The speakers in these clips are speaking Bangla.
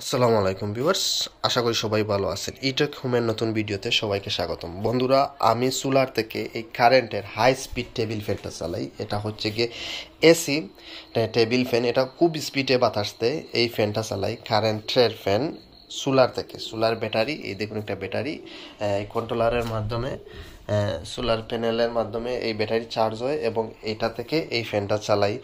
আসসালামু আলাইকুম ভিউয়ার্স, আশা করি সবাই ভালো আছেন। ইটেক হোমের নতুন ভিডিওতে সবাইকে স্বাগতম। বন্ধুরা, আমি সোলার থেকে এই কারেন্টের হাই স্পিড টেবিল ফ্যানটা চালাই। এটা হচ্ছে গিয়ে এসি টেবিল ফ্যান। এটা খুব স্পিডে বাতাস দেয়। এই ফ্যানটা চালাই কারেন্টের ফ্যান সোলার থেকে। সোলার ব্যাটারি, এই দেখুন একটা ব্যাটারি, এই কন্ট্রোলারের মাধ্যমে সোলার প্যানেলের মাধ্যমে এই ব্যাটারি চার্জ হয় এবং এটা থেকে এই ফ্যানটা চালাই।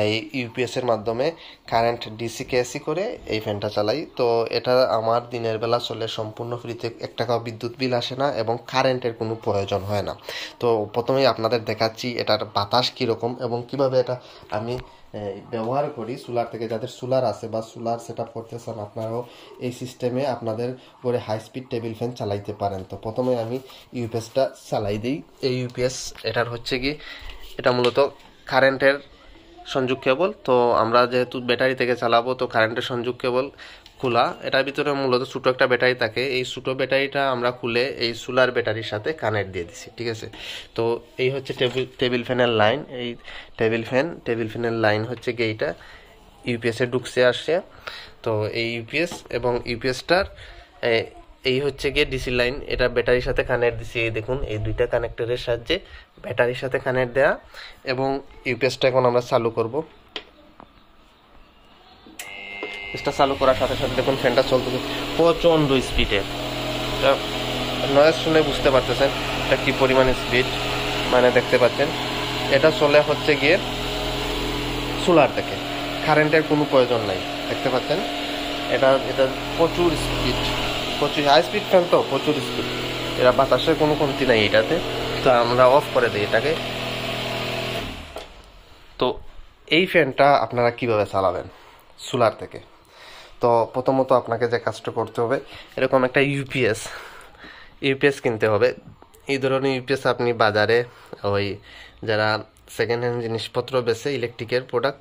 এই ইউপিএসের মাধ্যমে কারেন্ট ডিসিকে এসি করে এই ফ্যানটা চালাই। তো এটা আমার দিনের বেলা চলে, সম্পূর্ণ ফ্রিতে, 1 টাকাও বিদ্যুৎ বিল আসে না এবং কারেন্টের কোনো প্রয়োজন হয় না। তো প্রথমেই আপনাদের দেখাচ্ছি এটার বাতাস কীরকম এবং কিভাবে এটা আমি ব্যবহার করি সোলার থেকে। যাদের সোলার আছে বা সোলার সেট আপ করতে চান, আপনারাও এই সিস্টেমে আপনাদের করে হাই স্পিড টেবিল ফ্যান চালাইতে পারেন। তো প্রথমে আমি ইউপিএসটা চালাই দিই। এই ইউপিএস এটার হচ্ছে কি, এটা মূলত কারেন্টের সংযোগ কেবল। তো আমরা যেহেতু ব্যাটারি থেকে চালাবো, তো কারেন্টের সংযোগ কেবল খোলা। এটার ভিতরে মূলত ছোটো একটা ব্যাটারি থাকে। এই ছোটো ব্যাটারিটা আমরা খুলে এই সোলার ব্যাটারির সাথে কানেক্ট দিয়ে দিছি, ঠিক আছে। তো এই হচ্ছে টেবিল ফ্যানের লাইন। এই টেবিল ফ্যানের লাইন হচ্ছে কি এইটা ইউপিএসে ঢুকছে আসছে। তো এই ইউপিএস এবং ইউপিএসটার এই হচ্ছে গিয়ে ডিসি লাইন। এটা ব্যাটারির সাথে কানেক্ট দিছি। এই দেখুন, এই দুইটা কানেক্টরের সাহায্যে ব্যাটারির সাথে কানেক্ট দেয়া। এবং ইউপিএসটা এখন আমরা চালু করব। এটা চালু করার সাথে সাথে দেখুন ফ্যানটা চলতেছে প্রচণ্ড স্পিডে। এটা নয়েজ শুনে বুঝতে পারতেছেন এটা কি পরিমাণে স্পিড, মানে দেখতে পাচ্ছেন। এটা চলে হচ্ছে গিয়ে সোলার থেকে, কারেন্টের কোনো প্রয়োজন নাই, দেখতে পাচ্ছেন। এটা প্রচুর স্পিড, প্রচুর হাই স্পিড ফ্যান, তো প্রচুর স্পিড। এটা বাতাসের কোনো কমতি নাই এটাতে। তো আমরা অফ করে দিই এটাকে। তো এই ফ্যানটা আপনারা কিভাবে চালাবেন সোলার থেকে? তো প্রথমত আপনাকে যে কাজটা করতে হবে, এরকম একটা ইউপিএস কিনতে হবে। এই ধরনের ইউপিএস আপনি বাজারে ওই যারা সেকেন্ড হ্যান্ড জিনিসপত্র বেচে, ইলেকট্রিকের প্রোডাক্ট,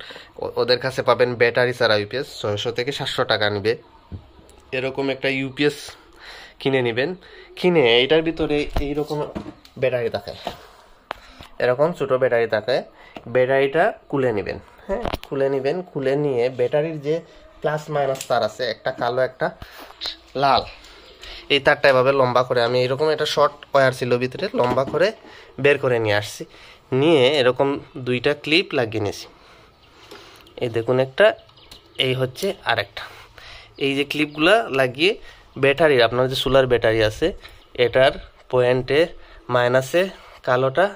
ওদের কাছে পাবেন ব্যাটারি ছাড়া ইউপিএস। 600 থেকে 700 টাকা নেবে। এরকম একটা ইউপিএস কিনে নেবেন। কিনে এইটার ভিতরে এইরকম ব্যাটারি থাকে, এরকম ছোটো ব্যাটারি থাকে। ব্যাটারিটা খুলে নেবেন। হ্যাঁ, খুলে নিয়ে ব্যাটারির যে প্লাস মাইনাস তার আছে, একটা কালো একটা লাল, এই তারটা এভাবে লম্বা করে, আমি এরকম একটা শর্ট ওয়্যার ছিল ভিতরে, লম্বা করে বের করে নিয়ে আসছি। নিয়ে এরকম 2টা ক্লিপ লাগিয়ে নিয়েছি। এই দেখুন একটা, এই হচ্ছে আরেকটা। এই যে ক্লিপগুলো লাগিয়ে ব্যাটারির, আপনার যে সোলার ব্যাটারি আছে, এটার পয়েন্টে মাইনাসে কালোটা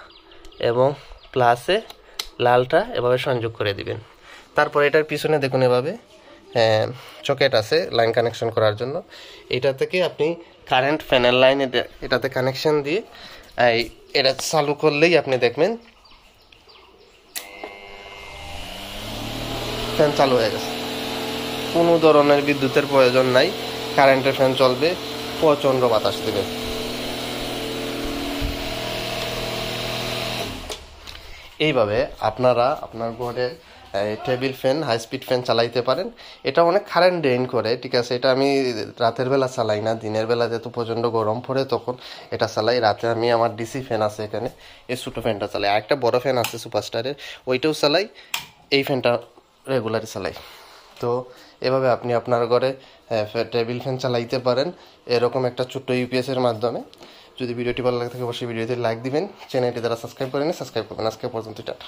এবং প্লাসে লালটা এভাবে সংযোগ করে দিবেন। তারপর এটার পিছনে দেখুন এভাবে সকেট আছে লাইন কানেকশন করার জন্য। এটা থেকে আপনি কারেন্ট ফ্যানের লাইন এটাতে কানেকশন দিয়ে এটা চালু করলেই আপনি দেখবেন ফ্যান চালু হয়ে গেছে। কোনো ধরনের বিদ্যুতের প্রয়োজন নাই, কারেন্টের ফ্যান চলবে, প্রচণ্ড বাতাস দেবে। এইভাবে আপনারা আপনার ঘরে table fan, high speed fan চালাইতে পারেন। এটা অনেক কারেন্ট ড্রেন করে, ঠিক আছে। এটা আমি রাতের বেলা চালাই না, দিনের বেলা যেহেতু প্রচণ্ড গরম পড়ে তখন এটা চালাই। রাতে আমি আমার ডিসি ফ্যান আছে এখানে, এই ছোটো ফ্যানটা চালাই। আরেকটা বড় ফ্যান আছে সুপারস্টারের, ওইটাও চালাই। এই ফ্যানটা রেগুলারই চালাই। তো এভাবে আপনি আপনার ঘরে টেবিল ফ্যান চালাইতে পারেন এরকম একটা ছোট্ট ইউপিএসের মাধ্যমে। যদি ভিডিওটি ভালো লাগে থাকে অবশ্যই ভিডিওতে লাইক দিবেন। চ্যানেলটি যারা সাবস্ক্রাইব করেন সাবস্ক্রাইব করবেন। আজকে পর্যন্ত টাটা।